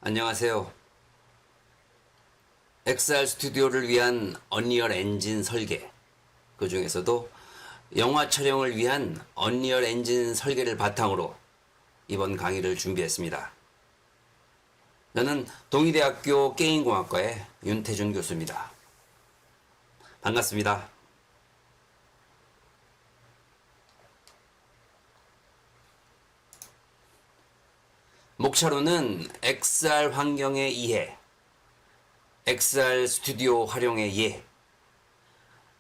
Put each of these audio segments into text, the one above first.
안녕하세요. XR 스튜디오를 위한 언리얼 엔진 설계, 그 중에서도 영화 촬영을 위한 언리얼 엔진 설계를 바탕으로 이번 강의를 준비했습니다. 저는 동의대학교 게임공학과의 윤태준 교수입니다. 반갑습니다. 목차로는 XR 환경의 이해, XR 스튜디오 활용의 예,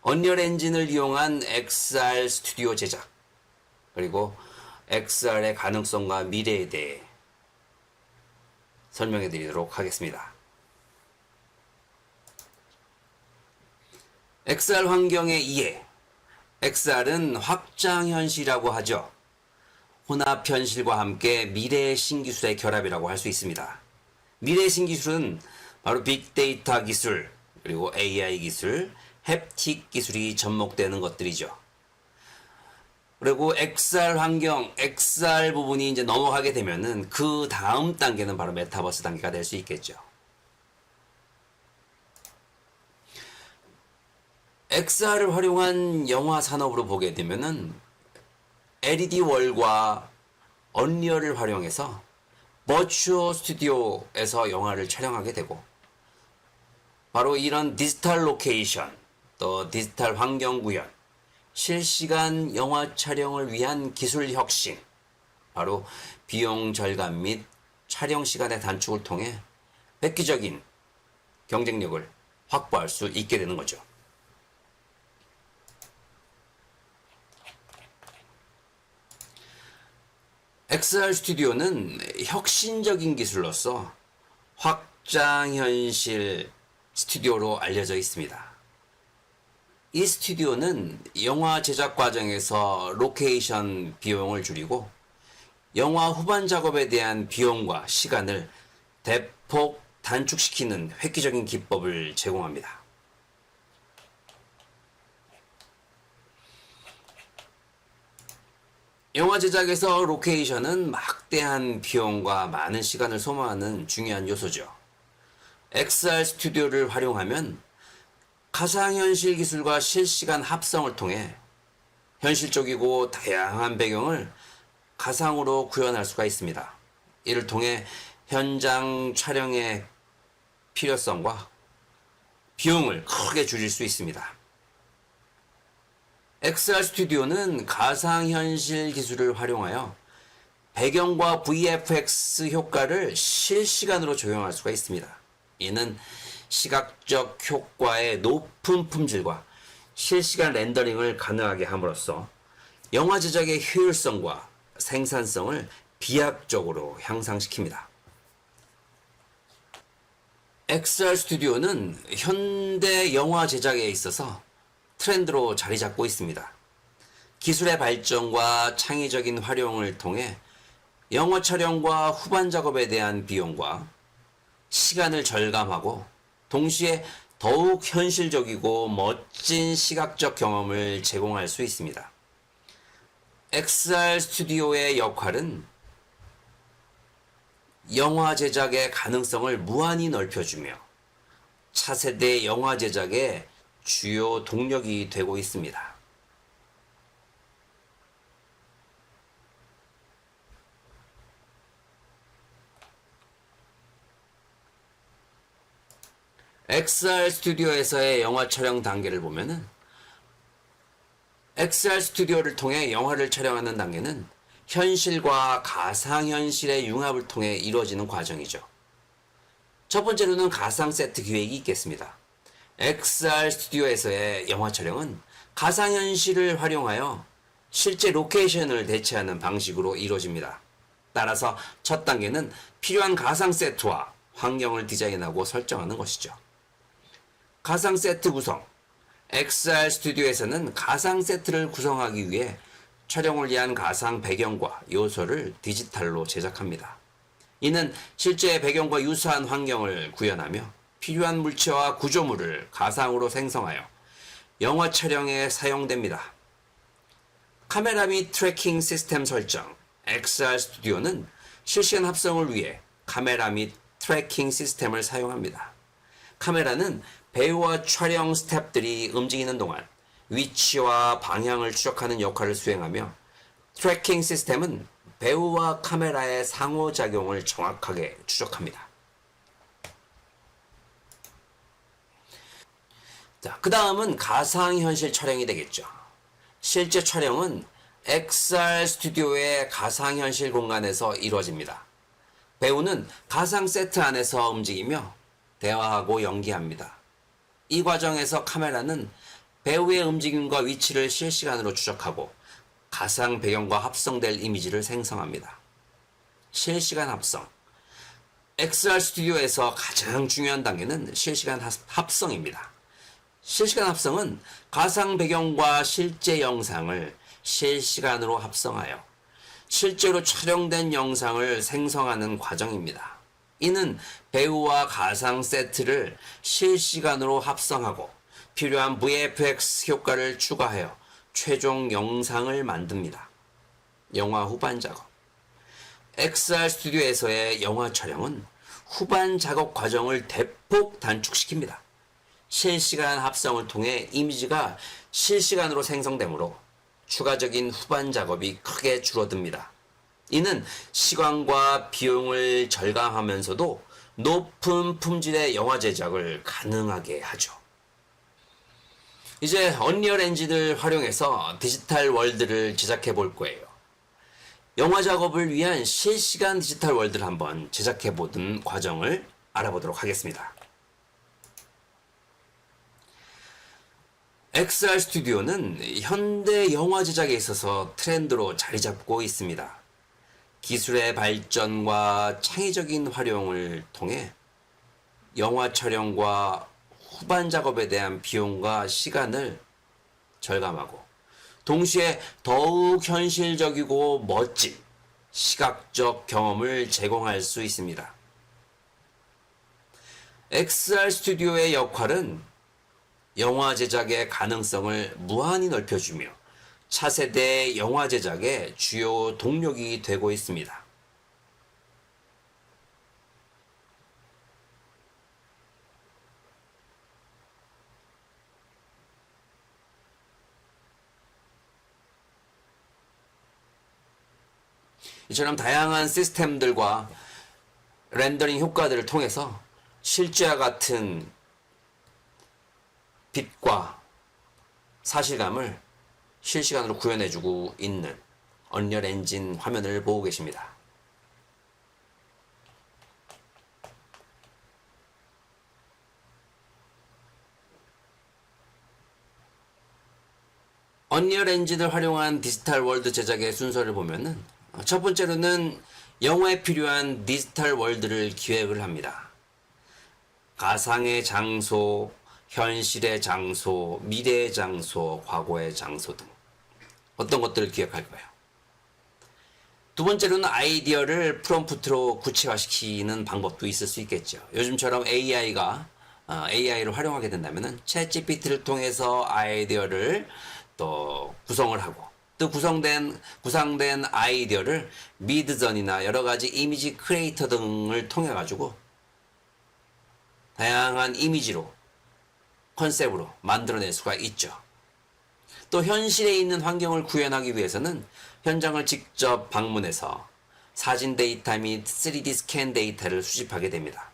언리얼 엔진을 이용한 XR 스튜디오 제작, 그리고 XR의 가능성과 미래에 대해 설명해 드리도록 하겠습니다. XR 환경의 이해, XR은 확장현실이라고 하죠. 혼합현실과 함께 미래의 신기술의 결합이라고 할 수 있습니다. 미래의 신기술은 바로 빅데이터 기술, 그리고 AI 기술, 햅틱 기술이 접목되는 것들이죠. 그리고 XR 환경, XR 부분이 이제 넘어가게 되면은 그 다음 단계는 바로 메타버스 단계가 될 수 있겠죠. XR을 활용한 영화 산업으로 보게 되면은 LED 월과 언리얼을 활용해서 버추어 스튜디오에서 영화를 촬영하게 되고, 바로 이런 디지털 로케이션, 또 디지털 환경 구현, 실시간 영화 촬영을 위한 기술 혁신, 바로 비용 절감 및 촬영 시간의 단축을 통해 획기적인 경쟁력을 확보할 수 있게 되는 거죠. XR 스튜디오는 혁신적인 기술로서 확장현실 스튜디오로 알려져 있습니다. 이 스튜디오는 영화 제작 과정에서 로케이션 비용을 줄이고 영화 후반 작업에 대한 비용과 시간을 대폭 단축시키는 획기적인 기법을 제공합니다. 영화 제작에서 로케이션은 막대한 비용과 많은 시간을 소모하는 중요한 요소죠. XR 스튜디오를 활용하면 가상현실 기술과 실시간 합성을 통해 현실적이고 다양한 배경을 가상으로 구현할 수가 있습니다. 이를 통해 현장 촬영의 필요성과 비용을 크게 줄일 수 있습니다. XR 스튜디오는 가상현실 기술을 활용하여 배경과 VFX 효과를 실시간으로 적용할 수가 있습니다. 이는 시각적 효과의 높은 품질과 실시간 렌더링을 가능하게 함으로써 영화 제작의 효율성과 생산성을 비약적으로 향상시킵니다. XR 스튜디오는 현대 영화 제작에 있어서 트렌드로 자리 잡고 있습니다. 기술의 발전과 창의적인 활용을 통해 영화 촬영과 후반 작업에 대한 비용과 시간을 절감하고 동시에 더욱 현실적이고 멋진 시각적 경험을 제공할 수 있습니다. XR 스튜디오의 역할은 영화 제작의 가능성을 무한히 넓혀주며 차세대 영화 제작의 주요 동력이 되고 있습니다. XR 스튜디오에서의 영화 촬영 단계를 보면은 XR 스튜디오를 통해 영화를 촬영하는 단계는 현실과 가상현실의 융합을 통해 이루어지는 과정이죠. 첫 번째로는 가상 세트 기획이 있겠습니다. XR 스튜디오에서의 영화 촬영은 가상현실을 활용하여 실제 로케이션을 대체하는 방식으로 이루어집니다. 따라서 첫 단계는 필요한 가상 세트와 환경을 디자인하고 설정하는 것이죠. 가상 세트 구성. XR 스튜디오에서는 가상 세트를 구성하기 위해 촬영을 위한 가상 배경과 요소를 디지털로 제작합니다. 이는 실제 배경과 유사한 환경을 구현하며 필요한 물체와 구조물을 가상으로 생성하여 영화 촬영에 사용됩니다. 카메라 및 트래킹 시스템 설정. XR 스튜디오는 실시간 합성을 위해 카메라 및 트래킹 시스템을 사용합니다. 카메라는 배우와 촬영 스태프들이 움직이는 동안 위치와 방향을 추적하는 역할을 수행하며 트래킹 시스템은 배우와 카메라의 상호작용을 정확하게 추적합니다. 자, 그 다음은 가상현실 촬영이 되겠죠. 실제 촬영은 XR 스튜디오의 가상현실 공간에서 이루어집니다. 배우는 가상 세트 안에서 움직이며 대화하고 연기합니다. 이 과정에서 카메라는 배우의 움직임과 위치를 실시간으로 추적하고 가상 배경과 합성될 이미지를 생성합니다. 실시간 합성. XR 스튜디오에서 가장 중요한 단계는 실시간 합성입니다. 실시간 합성은 가상 배경과 실제 영상을 실시간으로 합성하여 실제로 촬영된 영상을 생성하는 과정입니다. 이는 배우와 가상 세트를 실시간으로 합성하고 필요한 VFX 효과를 추가하여 최종 영상을 만듭니다. 영화 후반 작업. XR 스튜디오에서의 영화 촬영은 후반 작업 과정을 대폭 단축시킵니다. 실시간 합성을 통해 이미지가 실시간으로 생성되므로 추가적인 후반 작업이 크게 줄어듭니다. 이는 시간과 비용을 절감하면서도 높은 품질의 영화 제작을 가능하게 하죠. 이제 언리얼 엔진을 활용해서 디지털 월드를 제작해 볼 거예요. 영화 작업을 위한 실시간 디지털 월드를 한번 제작해 보던 과정을 알아보도록 하겠습니다. XR 스튜디오는 현대 영화 제작에 있어서 트렌드로 자리 잡고 있습니다. 기술의 발전과 창의적인 활용을 통해 영화 촬영과 후반 작업에 대한 비용과 시간을 절감하고 동시에 더욱 현실적이고 멋진 시각적 경험을 제공할 수 있습니다. XR 스튜디오의 역할은 영화 제작의 가능성을 무한히 넓혀주며 차세대 영화 제작의 주요 동력이 되고 있습니다. 이처럼 다양한 시스템들과 렌더링 효과들을 통해서 실제와 같은 빛과 사실감을 실시간으로 구현해주고 있는 언리얼 엔진 화면을 보고 계십니다. 언리얼 엔진을 활용한 디지털 월드 제작의 순서를 보면은 첫 번째로는 영화에 필요한 디지털 월드를 기획을 합니다. 가상의 장소, 현실의 장소, 미래의 장소, 과거의 장소 등 어떤 것들을 기획할까요? 두 번째로는 아이디어를 프롬프트로 구체화시키는 방법도 있을 수 있겠죠. 요즘처럼 AI를 활용하게 된다면은 챗GPT를 통해서 아이디어를 또 구성을 하고 또 구성된 아이디어를 미드전이나 여러 가지 이미지 크리에이터 등을 통해 가지고 다양한 이미지로 컨셉으로 만들어낼 수가 있죠. 또 현실에 있는 환경을 구현하기 위해서는 현장을 직접 방문해서 사진 데이터 및 3D 스캔 데이터를 수집하게 됩니다.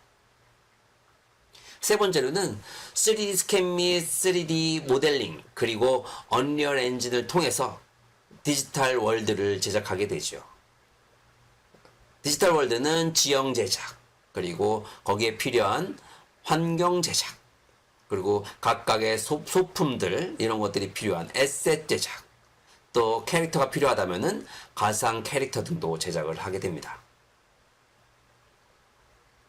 세 번째로는 3D 스캔 및 3D 모델링 그리고 언리얼 엔진을 통해서 디지털 월드를 제작하게 되죠. 디지털 월드는 지형 제작 그리고 거기에 필요한 환경 제작 그리고 각각의 소품들 이런 것들이 필요한 에셋 제작 또 캐릭터가 필요하다면은 가상 캐릭터 등도 제작을 하게 됩니다.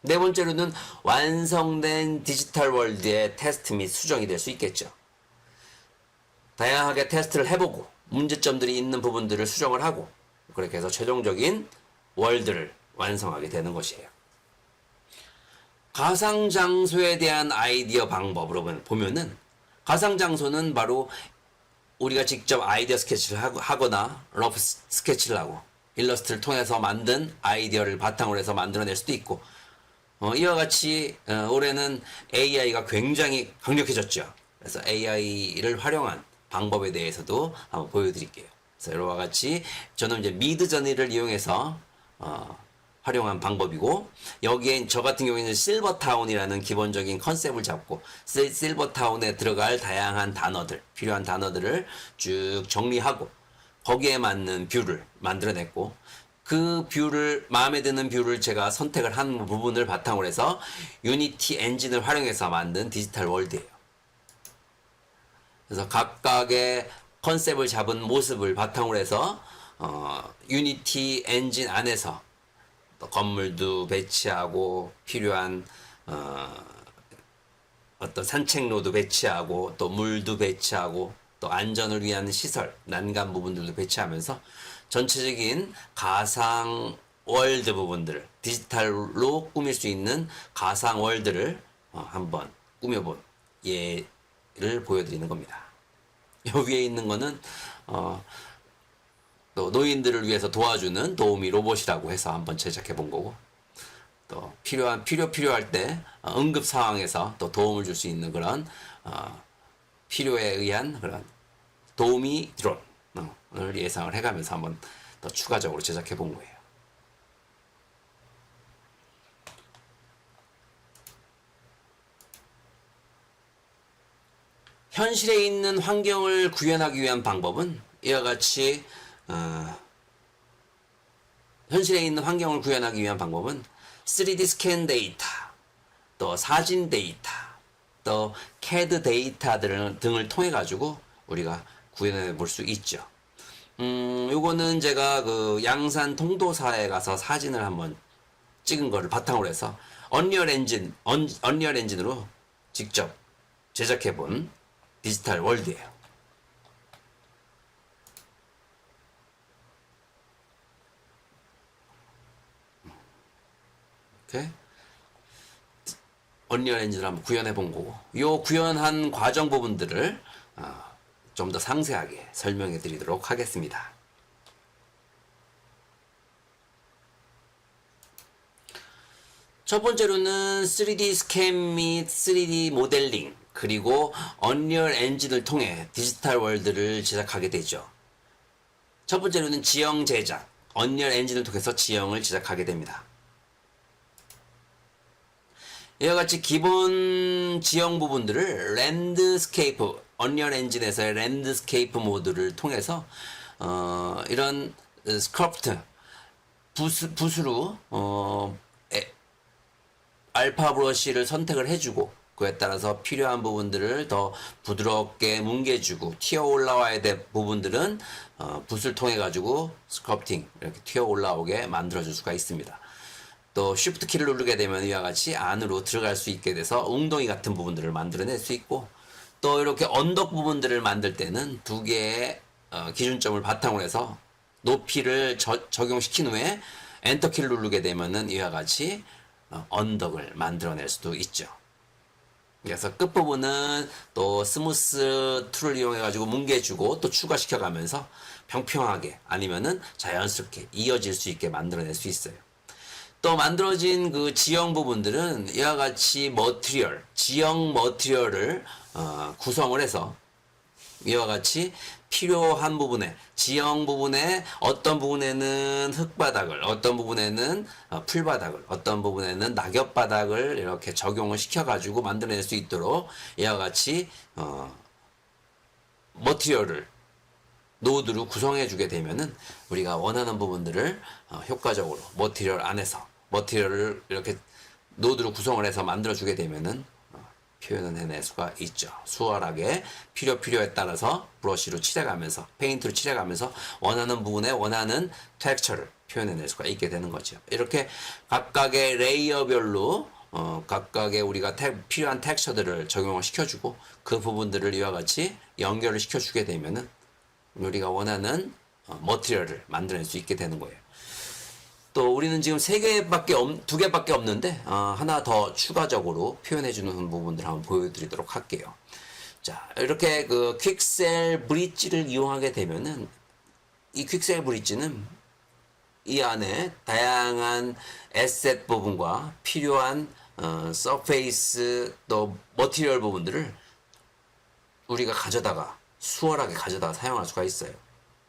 네 번째로는 완성된 디지털 월드의 테스트 및 수정이 될 수 있겠죠. 다양하게 테스트를 해보고 문제점들이 있는 부분들을 수정을 하고 그렇게 해서 최종적인 월드를 완성하게 되는 것이에요. 가상장소에 대한 아이디어 방법으로 보면은 가상장소는 바로 우리가 직접 아이디어 스케치를 하거나 러프 스케치를 하고 일러스트를 통해서 만든 아이디어를 바탕으로 해서 만들어낼 수도 있고 이와 같이 올해는 AI가 굉장히 강력해졌죠. 그래서 AI를 활용한 방법에 대해서도 한번 보여드릴게요. 그래서 이와 같이 저는 이제 미드저니를 이용해서 활용한 방법이고, 여기엔 저 같은 경우에는 실버타운이라는 기본적인 컨셉을 잡고 실버타운에 들어갈 다양한 단어들, 필요한 단어들을 쭉 정리하고 거기에 맞는 뷰를 만들어냈고, 그 뷰를, 마음에 드는 뷰를 제가 선택을 한 부분을 바탕으로 해서 유니티 엔진을 활용해서 만든 디지털 월드예요. 그래서 각각의 컨셉을 잡은 모습을 바탕으로 해서 유니티 엔진 안에서 또 건물도 배치하고 필요한 어떤 산책로도 배치하고 또 물도 배치하고 또 안전을 위한 시설, 난간 부분들도 배치하면서 전체적인 가상 월드 부분들을 디지털로 꾸밀 수 있는 가상 월드를 한번 꾸며본 예를 보여드리는 겁니다. 요 위에 있는 거는 또 노인들을 위해서 도와주는 도우미 로봇이라고 해서 한번 제작해 본 거고, 또 필요할 때 응급 상황에서 또 도움을 줄 수 있는 그런 필요에 의한 그런 도우미 드론을 예상을 해가면서 한번 더 추가적으로 제작해 본 거예요. 현실에 있는 환경을 구현하기 위한 방법은 이와 같이 현실에 있는 환경을 구현하기 위한 방법은 3D 스캔 데이터, 또 사진 데이터, 또 CAD 데이터 등을 통해 가지고 우리가 구현해 볼 수 있죠. 요거는 제가 그 양산 통도사에 가서 사진을 한번 찍은 거를 바탕으로 해서 언리얼 엔진으로 직접 제작해 본 디지털 월드예요. 이렇게 언리얼 엔진을 한번 구현해 본 거고, 요 구현한 과정 부분들을 좀 더 상세하게 설명해 드리도록 하겠습니다. 첫 번째로는 3D 스캔 및 3D 모델링, 그리고 언리얼 엔진을 통해 디지털 월드를 제작하게 되죠. 첫 번째로는 지형 제작, 언리얼 엔진을 통해서 지형을 제작하게 됩니다. 이와 같이 기본 지형 부분들을 랜드스케이프, 언리얼 엔진에서의 랜드스케이프 모드를 통해서 이런 스컬프트, 붓으로 알파 브러쉬를 선택을 해주고, 그에 따라서 필요한 부분들을 더 부드럽게 뭉개주고, 튀어 올라와야 될 부분들은 붓을 통해 가지고 스컬프팅, 이렇게 튀어 올라오게 만들어줄 수가 있습니다. 또 쉬프트 키를 누르게 되면 이와 같이 안으로 들어갈 수 있게 돼서 웅덩이 같은 부분들을 만들어낼 수 있고, 또 이렇게 언덕 부분들을 만들 때는 두 개의 기준점을 바탕으로 해서 높이를 적용시킨 후에 엔터 키를 누르게 되면은 이와 같이 언덕을 만들어낼 수도 있죠. 그래서 끝부분은 또 스무스 툴을 이용해 가지고 뭉개주고 또 추가시켜 가면서 평평하게 아니면은 자연스럽게 이어질 수 있게 만들어낼 수 있어요. 또 만들어진 그 지형 부분들은 이와 같이 지형 머티리얼을 구성을 해서 이와 같이 필요한 부분에, 지형 부분에 어떤 부분에는 흙바닥을, 어떤 부분에는 풀바닥을, 어떤 부분에는 낙엽바닥을 이렇게 적용을 시켜가지고 만들어낼 수 있도록 이와 같이 머티리얼을 노드로 구성해 주게 되면은 우리가 원하는 부분들을 효과적으로 머티리얼을 이렇게 노드로 구성을 해서 만들어 주게 되면은 표현을 해낼 수가 있죠. 수월하게 필요에 따라서 브러쉬로 칠해가면서, 페인트로 칠해가면서 원하는 부분에 원하는 텍스처를 표현해낼 수가 있게 되는 거죠. 이렇게 각각의 레이어별로 각각의 우리가 필요한 텍스처들을 적용을 시켜주고, 그 부분들을 이와 같이 연결을 시켜주게 되면은 우리가 원하는 머티리얼을 만들어낼 수 있게 되는 거예요. 또 우리는 지금 두 개밖에 없는데 하나 더 추가적으로 표현해주는 부분들 한번 보여드리도록 할게요. 자, 이렇게 그 퀵셀 브릿지를 이용하게 되면은 이 퀵셀 브릿지는 이 안에 다양한 에셋 부분과 필요한 서페이스 또 머티리얼 부분들을 우리가 가져다가 수월하게 가져다가 사용할 수가 있어요.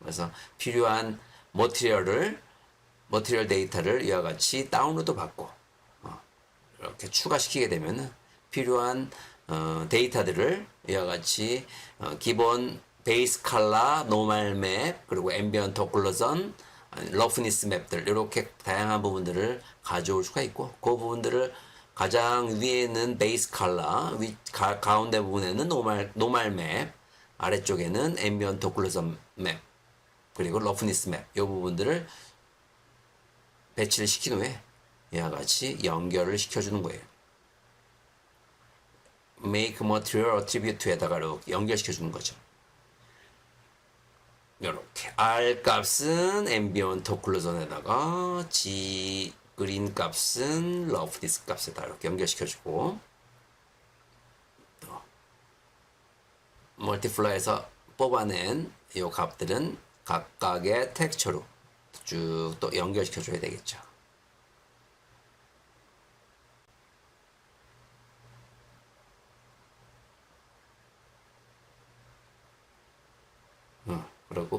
그래서 필요한 머티리얼 데이터를 이와 같이 다운로드 받고 이렇게 추가시키게 되면은 필요한 데이터들을 이와 같이 기본 베이스 컬러, 노멀 맵, 그리고 앰비언트 오클루전, 러프니스 맵들 이렇게 다양한 부분들을 가져올 수가 있고 그 부분들을 가장 위에는 베이스 컬러, 가운데 부분에는 노멀 맵, 아래쪽에는 앰비언트 오클루전 맵, 그리고 러프니스 맵 이 부분들을 배치를 시킨 후에 이와 같이 연결을 시켜주는 거예요. make material attribute에다가 이렇게 연결시켜주는 거죠. 이렇게 R 값은 ambient occlusion에다가 G 그린 값은 roughness 값에다 이렇게 연결시켜주고 또 멀티플라이에서 뽑아낸 이 값들은 각각의 텍스처로 쭉 또 연결시켜줘야 되겠죠.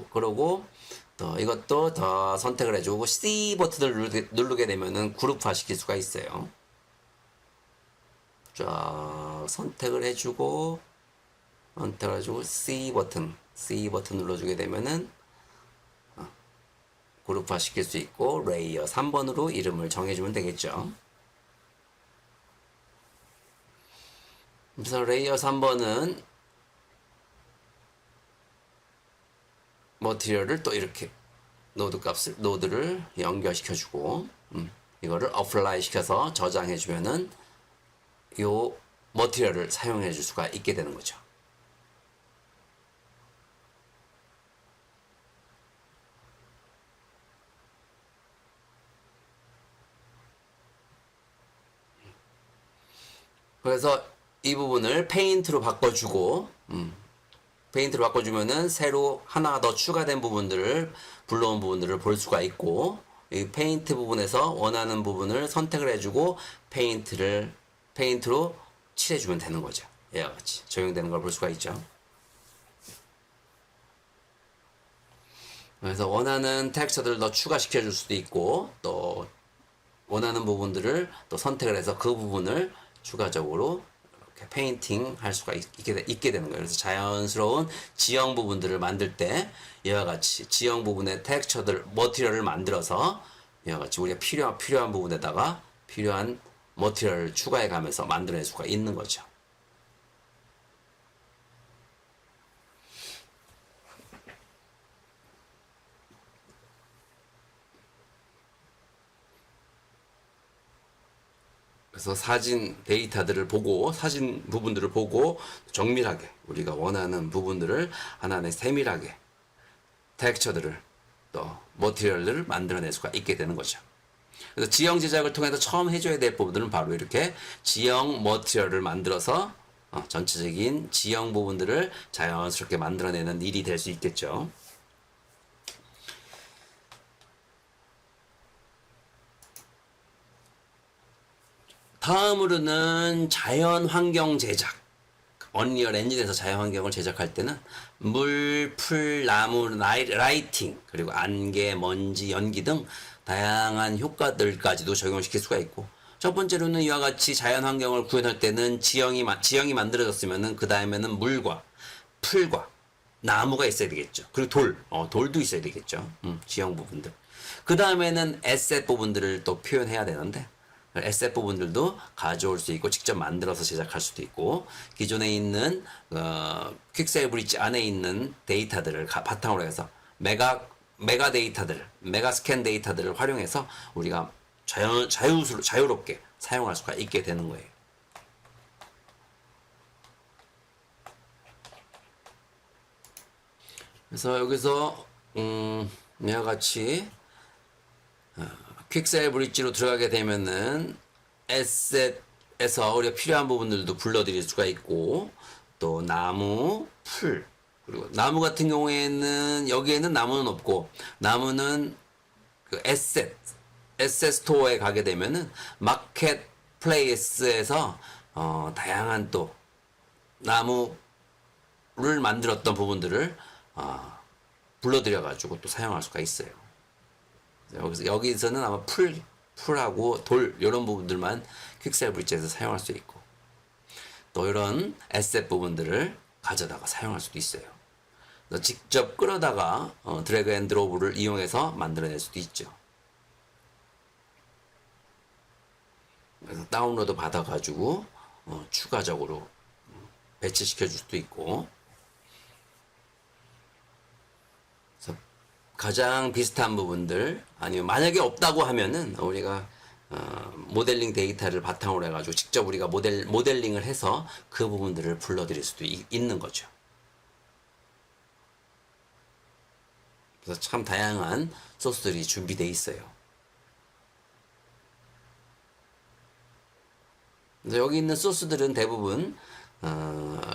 그러고 또 이것도 더 선택을 해주고 C 버튼을 누르게 되면은 그룹화 시킬 수가 있어요. 쫙 선택을 해주고 C 버튼 눌러주게 되면은 그룹화 시킬 수 있고 레이어 3번으로 이름을 정해주면 되겠죠. 그래서 레이어 3번은 머티리얼을 또 이렇게 노드를 연결시켜주고 이거를 어플라이 시켜서 저장해주면은 요 머티리얼을 사용해줄 수가 있게 되는 거죠. 그래서 이 부분을 페인트로 바꿔주고 페인트로 바꿔주면은 새로 하나 더 추가된 부분들을 불러온 부분들을 볼 수가 있고 이 페인트 부분에서 원하는 부분을 선택을 해주고 페인트로 칠해주면 되는 거죠. 이와 같이 적용되는 걸 볼 수가 있죠. 그래서 원하는 텍스처들을 더 추가시켜 줄 수도 있고 또 원하는 부분들을 또 선택을 해서 그 부분을 추가적으로 이렇게 페인팅 할 수가 있게 되는 거예요. 그래서 자연스러운 지형 부분들을 만들 때 이와 같이 지형 부분의 텍스처들, 머티리얼을 만들어서 이와 같이 우리가 필요한 부분에다가 필요한 머티리얼을 추가해 가면서 만들어낼 수가 있는 거죠. 그래서 사진 데이터들을 보고 사진 부분들을 보고 정밀하게 우리가 원하는 부분들을 하나하나 세밀하게 텍스처들을 또 머티리얼을 만들어낼 수가 있게 되는 거죠. 그래서 지형 제작을 통해서 처음 해줘야 될 부분들은 바로 이렇게 지형 머티리얼을 만들어서 전체적인 지형 부분들을 자연스럽게 만들어내는 일이 될 수 있겠죠. 다음으로는 자연 환경 제작. 언리얼 엔진에서 자연 환경을 제작할 때는 물, 풀, 나무, 라이팅, 그리고 안개, 먼지, 연기 등 다양한 효과들까지도 적용시킬 수가 있고 첫 번째로는 이와 같이 자연 환경을 구현할 때는 지형이 만들어졌으면은 그 다음에는 물과 풀과 나무가 있어야 되겠죠. 그리고 돌도 있어야 되겠죠. 지형 부분들. 그 다음에는 에셋 부분들을 또 표현해야 되는데 에셋 부분들도 가져올 수 있고 직접 만들어서 제작할 수도 있고 기존에 있는 퀵셀 브릿지 안에 있는 데이터들을 바탕으로 해서 메가 데이터들, 메가 스캔 데이터들을 활용해서 우리가 자유롭게 사용할 수가 있게 되는 거예요. 그래서 여기서 이와 같이 퀵셀 브릿지로 들어가게 되면은 에셋에서 우리가 필요한 부분들도 불러드릴 수가 있고 또 나무, 풀 그리고 나무 같은 경우에는 여기에는 나무는 없고 나무는 그 에셋 스토어에 가게 되면은 마켓 플레이스에서 다양한 또 나무를 만들었던 부분들을 불러들여 가지고 또 사용할 수가 있어요. 여기서는 아마 풀하고 돌 이런 부분들만 퀵셀 브릿지에서 사용할 수 있고, 또 이런 에셋 부분들을 가져다가 사용할 수도 있어요. 직접 끌어다가 드래그 앤 드롭을 이용해서 만들어낼 수도 있죠. 그래서 다운로드 받아가지고 추가적으로 배치시켜 줄 수도 있고, 그래서 가장 비슷한 부분들, 아니면 만약에 없다고 하면은 우리가 모델링 데이터를 바탕으로 해가지고 직접 우리가 모델링을 해서 그 부분들을 불러드릴 수도 있는 거죠. 그래서 참 다양한 소스들이 준비되어 있어요. 그래서 여기 있는 소스들은 대부분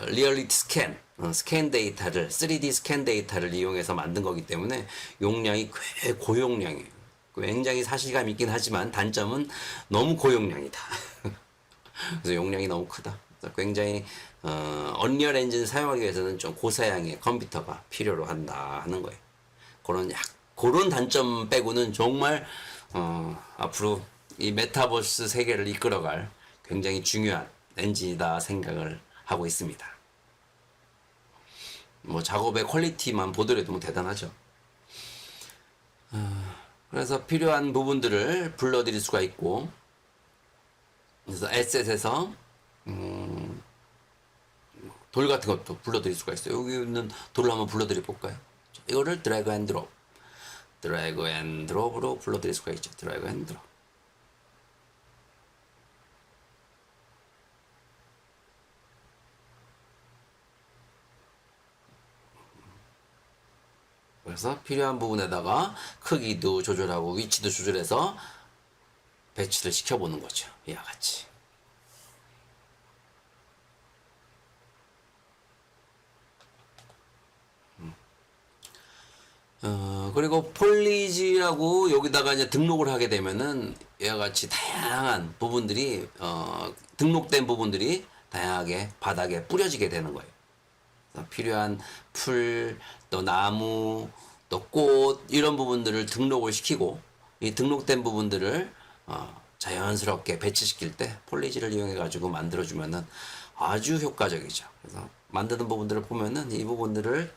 리얼리티 스캔 데이터를 3D 스캔 데이터를 이용해서 만든 거기 때문에 용량이 꽤 고용량이에요. 굉장히 사실감 있긴 하지만 단점은 너무 고용량이다. 그래서 용량이 너무 크다. 그래서 굉장히 언리얼 엔진 사용하기 위해서는 좀 고사양의 컴퓨터가 필요로 한다 하는 거예요. 그런 단점 빼고는 정말 앞으로 이 메타버스 세계를 이끌어갈 굉장히 중요한 엔진이다 생각을 하고 있습니다. 뭐 작업의 퀄리티만 보더라도 뭐 대단하죠. 그래서 필요한 부분들을 불러드릴 수가 있고, 그래서 에셋에서 돌 같은 것도 불러드릴 수가 있어요. 여기 있는 돌을 한번 불러드려 볼까요? 이거를 드래그 앤 드롭으로 불러드릴 수가 있죠. 드래그 앤 드롭. 그래서 필요한 부분에다가 크기도 조절하고 위치도 조절해서 배치를 시켜보는 거죠. 이와 같이. 그리고 폴리지라고 여기다가 이제 등록을 하게 되면은 이와 같이 다양한 부분들이 등록된 부분들이 다양하게 바닥에 뿌려지게 되는 거예요. 필요한 풀, 또 나무, 또 꽃 이런 부분들을 등록을 시키고, 이 등록된 부분들을 자연스럽게 배치시킬 때 폴리지를 이용해 가지고 만들어주면은 아주 효과적이죠. 그래서 만드는 부분들을 보면은 이 부분들을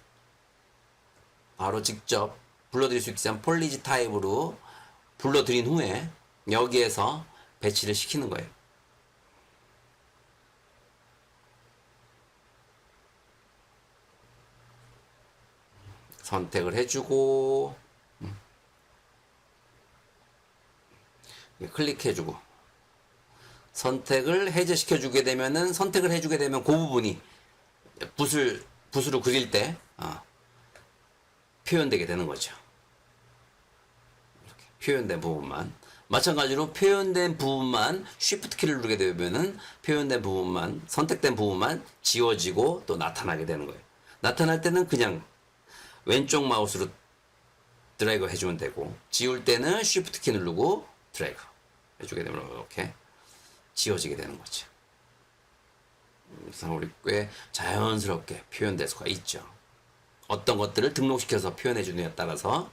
바로 직접 불러드릴 수 있게 한 폴리지 타입으로 불러드린 후에 여기에서 배치를 시키는 거예요. 선택을 해주고 클릭해주고 선택을 해제시켜주게 되면은, 선택을 해주게 되면 그 부분이 붓으로 그릴 때 표현되게 되는 거죠. 이렇게 표현된 부분만, 마찬가지로 표현된 부분만 쉬프트 키를 누르게 되면은 표현된 부분만, 선택된 부분만 지워지고 또 나타나게 되는 거예요. 나타날 때는 그냥 왼쪽 마우스로 드래그 해주면 되고, 지울 때는 쉬프트 키 누르고 드래그 해주게 되면 이렇게 지워지게 되는 거죠. 그래서 우리 꽤 자연스럽게 표현될 수가 있죠. 어떤 것들을 등록시켜서 표현해 주느냐에 따라서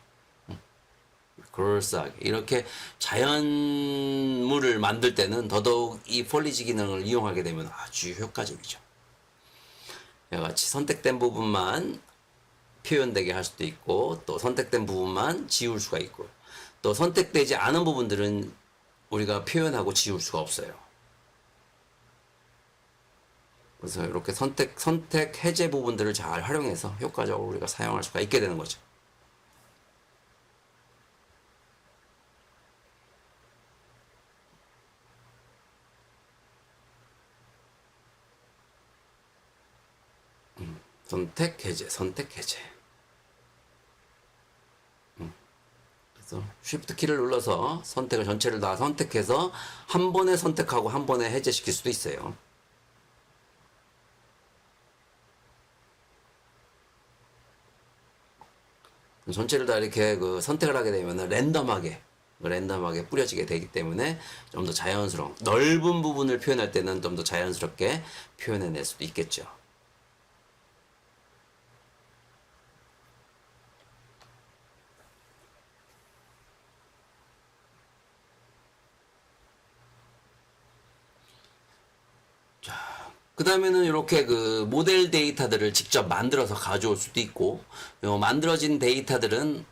그럴싸하게 이렇게 자연물을 만들 때는 더더욱 이 폴리지 기능을 이용하게 되면 아주 효과적이죠. 이와 같이 선택된 부분만 표현되게 할 수도 있고, 또 선택된 부분만 지울 수가 있고, 또 선택되지 않은 부분들은 우리가 표현하고 지울 수가 없어요. 그래서 이렇게 선택 해제 부분들을 잘 활용해서 효과적으로 우리가 사용할 수가 있게 되는 거죠. 선택 해제. 그래서 쉬프트 키를 눌러서 선택을 전체를 다 선택해서 한 번에 선택하고 한 번에 해제시킬 수도 있어요. 전체를 다 이렇게 그 선택을 하게 되면 랜덤하게 뿌려지게 되기 때문에 좀 더 자연스러운 넓은 부분을 표현할 때는 좀 더 자연스럽게 표현해낼 수도 있겠죠. 그 다음에는 이렇게 그 모델 데이터들을 직접 만들어서 가져올 수도 있고, 만들어진 데이터들은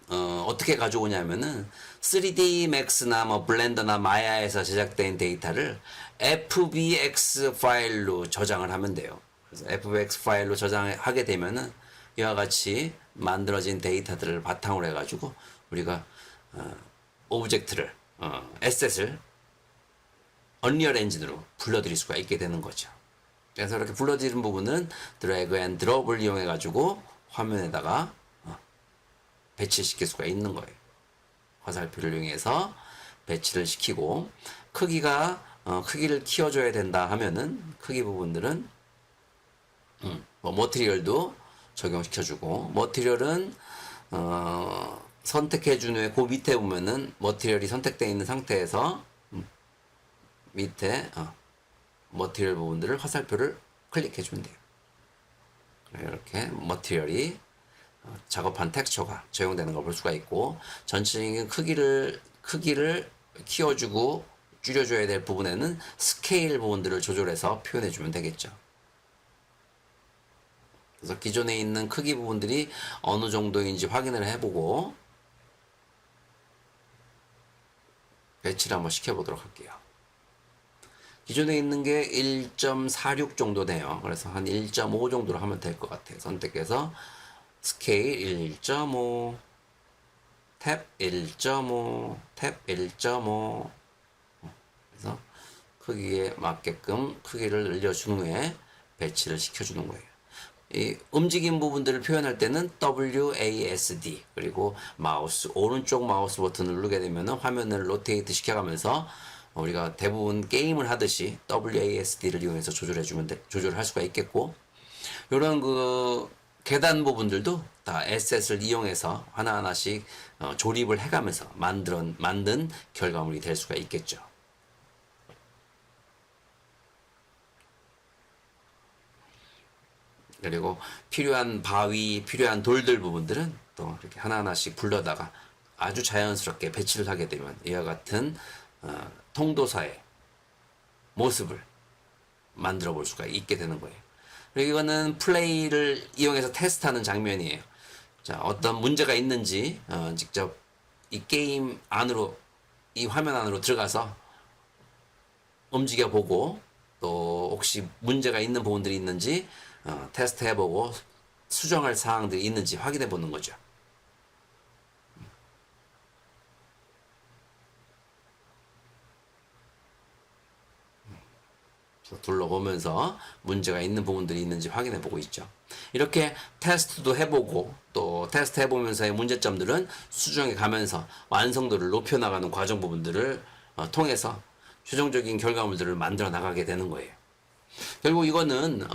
어떻게 가져오냐면은 3D Max나 뭐 블렌더나 마야에서 제작된 데이터를 FBX 파일로 저장을 하면 돼요. 그래서 FBX 파일로 저장하게 되면은 이와 같이 만들어진 데이터들을 바탕으로 해가지고 우리가 오브젝트를 에셋을 언리얼 엔진으로 불러들일 수가 있게 되는 거죠. 그래서 이렇게 불러들이는 부분은 드래그 앤 드롭을 이용해 가지고 화면에다가 배치시킬 수가 있는 거예요. 화살표를 이용해서 배치를 시키고, 크기를 키워줘야 된다 하면은 크기 부분들은 뭐 머티리얼도 적용시켜주고, 머티리얼은 선택해준 후에 그 밑에 보면은 머티리얼이 선택되어 있는 상태에서 밑에 머티리얼 부분들을 화살표를 클릭해 주면 돼요. 이렇게 머티리얼이 작업한 텍스처가 적용되는 걸 볼 수가 있고, 전체적인 크기를 키워주고 줄여줘야 될 부분에는 스케일 부분들을 조절해서 표현해 주면 되겠죠. 그래서 기존에 있는 크기 부분들이 어느 정도인지 확인을 해보고 배치를 한번 시켜보도록 할게요. 기존에 있는 게 1.46 정도 돼요. 그래서 한 1.5 정도로 하면 될 것 같아요. 선택해서 스케일 1.5, 탭 1.5, 탭 1.5. 그래서 크기에 맞게끔 크기를 늘려준 후에 배치를 시켜주는 거예요. 이 움직임 부분들을 표현할 때는 WASD, 그리고 오른쪽 마우스 버튼을 누르게 되면 화면을 로테이트 시켜가면서 우리가 대부분 게임을 하듯이 WASD를 이용해서 조절할 수가 있겠고, 이런 그 계단 부분들도 다 에셋을 이용해서 하나하나씩 조립을 해가면서 만든 결과물이 될 수가 있겠죠. 그리고 필요한 바위, 필요한 돌들 부분들은 또 이렇게 하나하나씩 불러다가 아주 자연스럽게 배치를 하게 되면 이와 같은 통도사의 모습을 만들어 볼 수가 있게 되는 거예요. 그리고 이거는 플레이를 이용해서 테스트하는 장면이에요. 자, 어떤 문제가 있는지 직접 이 게임 안으로, 이 화면 안으로 들어가서 움직여 보고, 또 혹시 문제가 있는 부분들이 있는지 테스트 해보고 수정할 사항들이 있는지 확인해 보는 거죠. 둘러보면서 문제가 있는 부분들이 있는지 확인해 보고 있죠. 이렇게 테스트도 해보고, 또 테스트 해보면서의 문제점들은 수정해 가면서 완성도를 높여나가는 과정 부분들을 통해서 최종적인 결과물들을 만들어 나가게 되는 거예요. 결국 이거는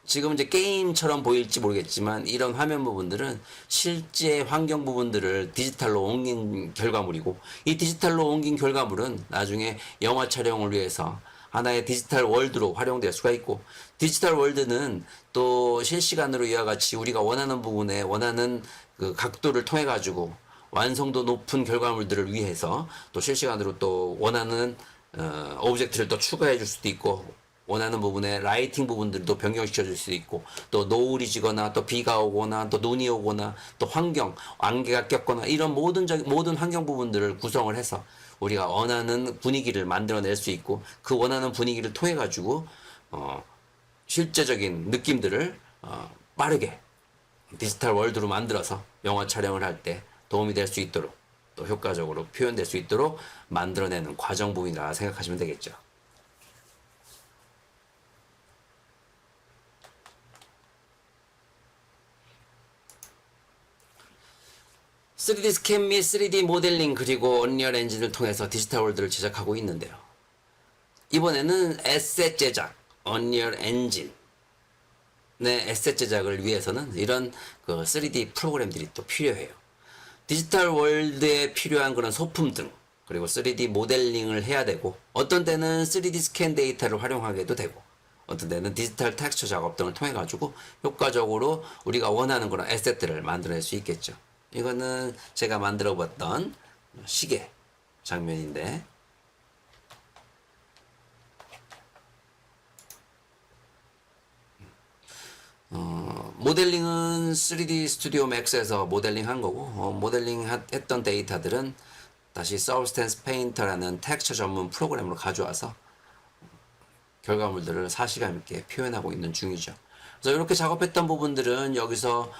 지금 이제 게임처럼 보일지 모르겠지만 이런 화면 부분들은 실제 환경 부분들을 디지털로 옮긴 결과물이고, 이 디지털로 옮긴 결과물은 나중에 영화 촬영을 위해서 하나의 디지털 월드로 활용될 수가 있고, 디지털 월드는 또 실시간으로 이와 같이 우리가 원하는 부분에 원하는 그 각도를 통해 가지고 완성도 높은 결과물들을 위해서 또 실시간으로 또 원하는 오브젝트를 또 추가해 줄 수도 있고, 원하는 부분에 라이팅 부분들도 변경시켜 줄 수 있고, 또 노을이 지거나 또 비가 오거나 또 눈이 오거나 또 안개가 꼈거나 이런 모든 환경 부분들을 구성을 해서 우리가 원하는 분위기를 만들어낼 수 있고, 그 원하는 분위기를 통해 가지고 실제적인 느낌들을 빠르게 디지털 월드로 만들어서 영화 촬영을 할 때 도움이 될 수 있도록, 또 효과적으로 표현될 수 있도록 만들어내는 과정 부분이라 생각하시면 되겠죠. 3D 스캔 및 3D 모델링, 그리고 언리얼 엔진을 통해서 디지털 월드를 제작하고 있는데요. 이번에는 에셋 제작, 언리얼 엔진을 에셋 제작을 위해서는 이런 그 3D 프로그램들이 또 필요해요. 디지털 월드에 필요한 그런 소품 등, 그리고 3D 모델링을 해야 되고, 어떤 때는 3D 스캔 데이터를 활용하게도 되고, 어떤 때는 디지털 텍스처 작업 등을 통해 가지고 효과적으로 우리가 원하는 그런 에셋들을 만들어낼 수 있겠죠. 이거는 제가 만들어 봤던 시계 장면인데, 모델링은 3D 스튜디오 맥스에서 모델링 한 거고, 모델링 했던 데이터들은 다시 서브스텐스 페인터라는 텍스처 전문 프로그램으로 가져와서 결과물들을 사실감 있게 표현하고 있는 중이죠. 그래서 이렇게 작업했던 부분들은 여기서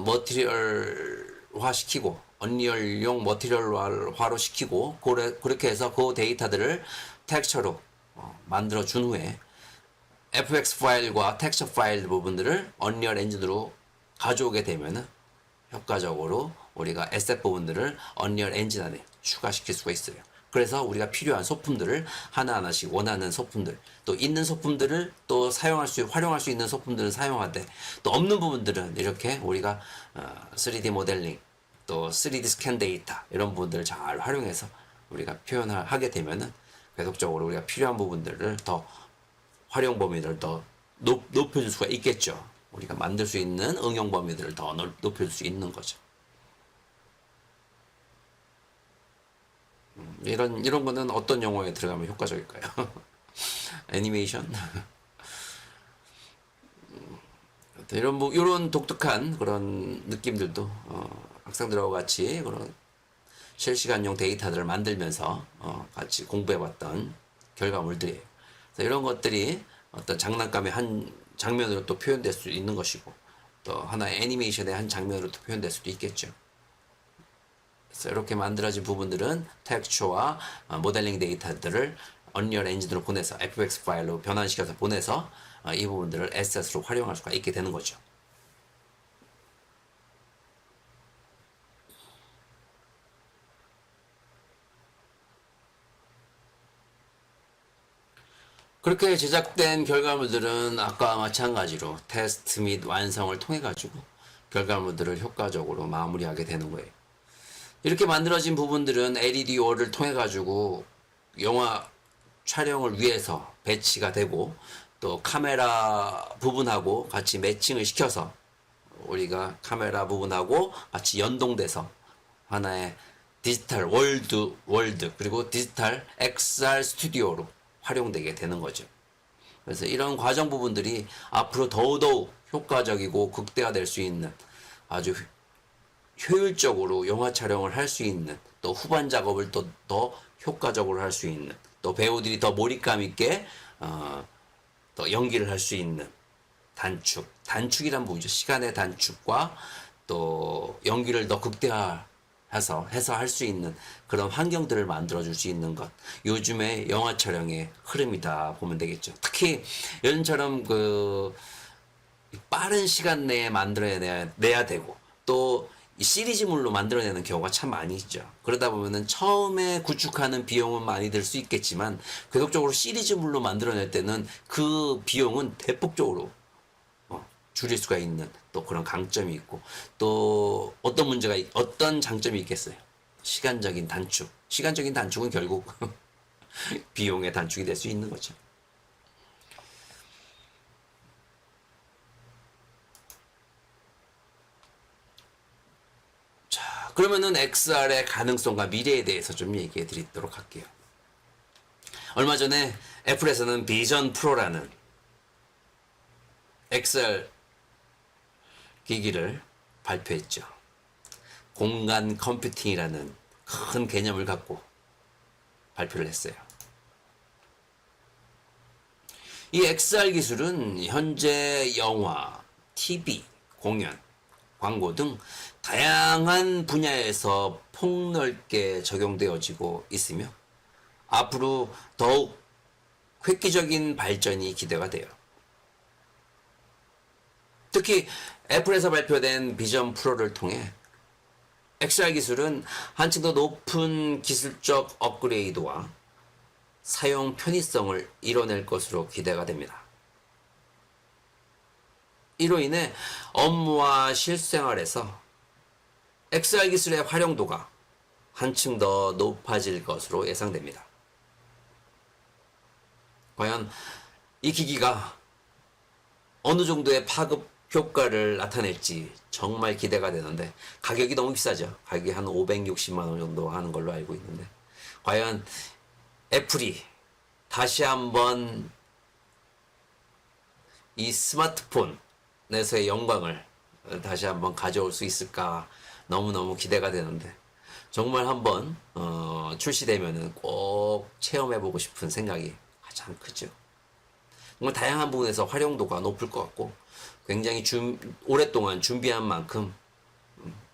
머티리얼화 시키고, 언리얼용 머티리얼화로 시키고, 그렇게 해서 그 데이터들을 텍스처로 만들어 준 후에 FX 파일과 텍스처 파일 부분들을 언리얼 엔진으로 가져오게 되면은 효과적으로 우리가 에셋 부분들을 언리얼 엔진 안에 추가시킬 수가 있어요. 그래서 우리가 필요한 소품들을 하나하나씩 원하는 소품들, 또 있는 소품들을 또 활용할 수 있는 소품들을 사용하되, 또 없는 부분들은 이렇게 우리가 3D 모델링, 또 3D 스캔 데이터 이런 부분들을 잘 활용해서 우리가 표현하게 되면은 계속적으로 우리가 필요한 부분들을 더 활용 범위를 더 높여줄 수가 있겠죠. 우리가 만들 수 있는 응용 범위들을 더 높여줄 수 있는 거죠. 이런 거는 어떤 용어에 들어가면 효과적일까요? 애니메이션? 이런 독특한 그런 느낌들도 학생들하고 같이 그런 실시간용 데이터들을 만들면서 같이 공부해봤던 결과물들이에요. 그래서 이런 것들이 어떤 장난감의 한 장면으로 또 표현될 수 있는 것이고, 또 하나의 애니메이션의 한 장면으로 또 표현될 수도 있겠죠. 그래서 이렇게 만들어진 부분들은 텍스처와 모델링 데이터들을 언리얼 엔진으로 보내서 FX 파일로 변환시켜서 보내서 이 부분들을 에셋으로 활용할 수가 있게 되는 거죠. 그렇게 제작된 결과물들은 아까와 마찬가지로 테스트 및 완성을 통해 가지고 결과물들을 효과적으로 마무리하게 되는 거예요. 이렇게 만들어진 부분들은 LEDO를 통해 가지고 영화 촬영을 위해서 배치가 되고, 또 카메라 부분하고 같이 매칭을 시켜서 우리가 카메라 부분하고 같이 연동돼서 하나의 디지털 월드 그리고 디지털 XR 스튜디오로 활용되게 되는 거죠. 그래서 이런 과정 부분들이 앞으로 더더욱 효과적이고 극대화될 수 있는, 아주 효율적으로 영화 촬영을 할 수 있는, 또 후반 작업을 또 더 효과적으로 할 수 있는, 또 배우들이 더 몰입감 있게 또 연기를 할 수 있는 단축이란 부분이죠. 시간의 단축과 또 연기를 더 극대화해서 할 수 있는 그런 환경들을 만들어줄 수 있는 것, 요즘의 영화 촬영의 흐름이다 보면 되겠죠. 특히 요즘처럼 그 빠른 시간 내에 만들어내야 되고, 또 시리즈물로 만들어내는 경우가 참 많이 있죠. 그러다 보면은 처음에 구축하는 비용은 많이 들 수 있겠지만, 계속적으로 시리즈물로 만들어낼 때는 그 비용은 대폭적으로 줄일 수가 있는 또 그런 강점이 있고, 또 어떤 장점이 있겠어요? 시간적인 단축은 결국 비용의 단축이 될 수 있는 거죠. 자, 그러면은 XR의 가능성과 미래에 대해서 좀 얘기해 드리도록 할게요. 얼마 전에 애플에서는 비전 프로라는 XR 기기를 발표했죠. 공간 컴퓨팅이라는 큰 개념을 갖고 발표를 했어요. 이 XR 기술은 현재 영화, TV, 공연, 광고 등 다양한 분야에서 폭넓게 적용되어지고 있으며, 앞으로 더욱 획기적인 발전이 기대가 돼요. 특히 애플에서 발표된 비전 프로를 통해 XR 기술은 한층 더 높은 기술적 업그레이드와 사용 편의성을 이뤄낼 것으로 기대가 됩니다. 이로 인해 업무와 실생활에서 XR 기술의 활용도가 한층 더 높아질 것으로 예상됩니다. 과연 이 기기가 어느 정도의 파급 효과를 나타낼지 정말 기대가 되는데, 가격이 너무 비싸죠. 가격이 한 560만 원 정도 하는 걸로 알고 있는데, 과연 애플이 다시 한번 이 스마트폰에서의 영광을 다시 한번 가져올 수 있을까 너무너무 기대가 되는데, 정말 한번 출시되면은 꼭 체험해보고 싶은 생각이 가장 크죠. 정말 다양한 부분에서 활용도가 높을 것 같고, 굉장히 오랫동안 준비한 만큼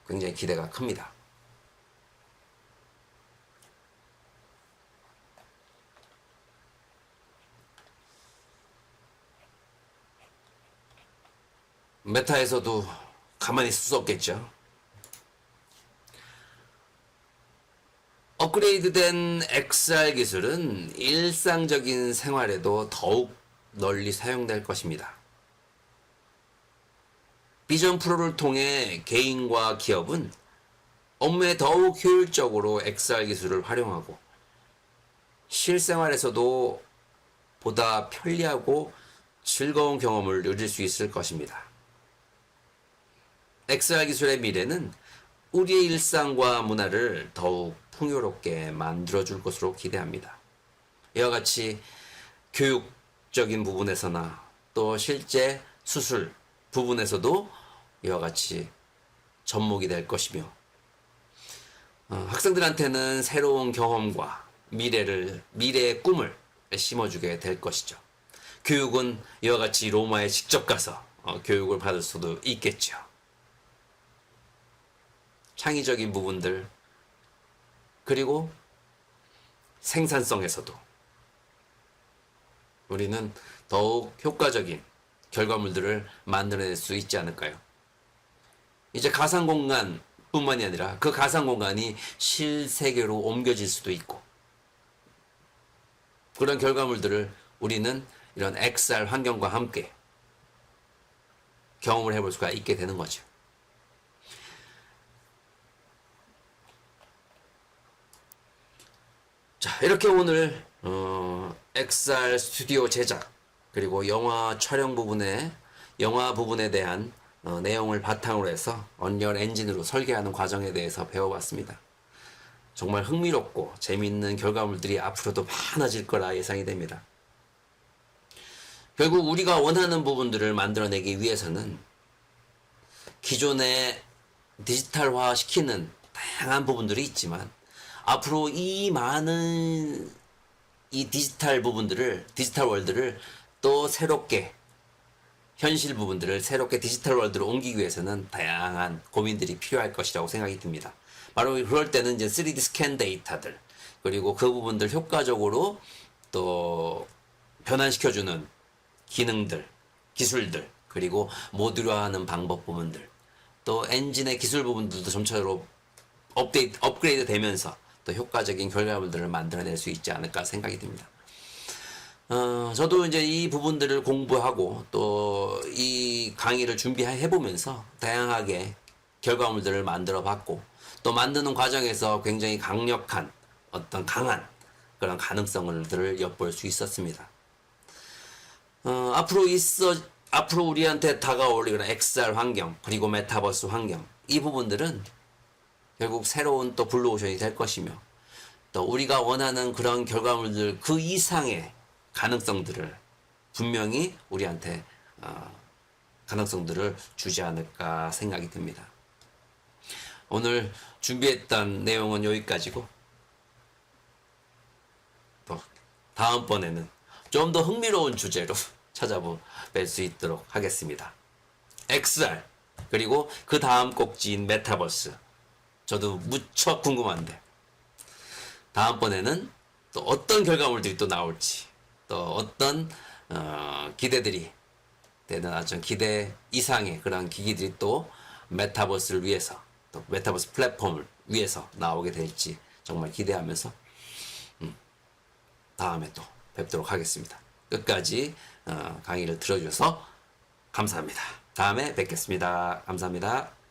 굉장히 기대가 큽니다. 메타에서도 가만히 있을 수 없겠죠. 업그레이드된 XR 기술은 일상적인 생활에도 더욱 널리 사용될 것입니다. 비전 프로를 통해 개인과 기업은 업무에 더욱 효율적으로 XR 기술을 활용하고 실생활에서도 보다 편리하고 즐거운 경험을 누릴 수 있을 것입니다. XR 기술의 미래는 우리의 일상과 문화를 더욱 풍요롭게 만들어줄 것으로 기대합니다. 이와 같이 교육적인 부분에서나 또 실제 수술 부분에서도 이와 같이 접목이 될 것이며, 학생들한테는 새로운 경험과 미래의 꿈을 심어주게 될 것이죠. 교육은 이와 같이 로마에 직접 가서 교육을 받을 수도 있겠죠. 창의적인 부분들, 그리고 생산성에서도 우리는 더욱 효과적인 결과물들을 만들어낼 수 있지 않을까요? 이제 가상공간 뿐만이 아니라 그 가상공간이 실세계로 옮겨질 수도 있고, 그런 결과물들을 우리는 이런 XR 환경과 함께 경험을 해볼 수가 있게 되는 거죠. 자, 이렇게 오늘 XR 스튜디오 제작, 그리고 영화 부분에 대한 내용을 바탕으로 해서 언리얼 엔진으로 설계하는 과정에 대해서 배워봤습니다. 정말 흥미롭고 재미있는 결과물들이 앞으로도 많아질 거라 예상이 됩니다. 결국 우리가 원하는 부분들을 만들어내기 위해서는 기존에 디지털화 시키는 다양한 부분들이 있지만, 앞으로 이 많은 이 디지털 월드를 또 새롭게, 현실 부분들을 새롭게 디지털 월드로 옮기기 위해서는 다양한 고민들이 필요할 것이라고 생각이 듭니다. 바로 그럴 때는 이제 3D 스캔 데이터들, 그리고 그 부분들 효과적으로 또 변환시켜주는 기능들, 기술들, 그리고 모듈화하는 방법 부분들, 또 엔진의 기술 부분들도 점차로 업그레이드 되면서 또 효과적인 결과물들을 만들어낼 수 있지 않을까 생각이 듭니다. 저도 이제 이 부분들을 공부하고 또 이 강의를 준비해 보면서 다양하게 결과물들을 만들어 봤고, 또 만드는 과정에서 굉장히 강력한 강한 그런 가능성들을 엿볼 수 있었습니다. 앞으로 우리한테 다가올 이런 XR 환경, 그리고 메타버스 환경, 이 부분들은 결국 새로운 또 블루오션이 될 것이며, 또 우리가 원하는 그런 결과물들 그 이상의 가능성들을 분명히 우리한테 가능성들을 주지 않을까 생각이 듭니다. 오늘 준비했던 내용은 여기까지고, 또 다음번에는 좀 더 흥미로운 주제로 찾아뵐 수 있도록 하겠습니다. XR, 그리고 그 다음 꼭지인 메타버스, 저도 무척 궁금한데, 다음번에는 또 어떤 결과물들이 또 나올지, 또 어떤 기대들이 되는 아주 기대 이상의 그런 기기들이 또 메타버스를 위해서, 또 메타버스 플랫폼을 위해서 나오게 될지 정말 기대하면서 다음에 또 뵙도록 하겠습니다. 끝까지 강의를 들어주셔서 감사합니다. 다음에 뵙겠습니다. 감사합니다.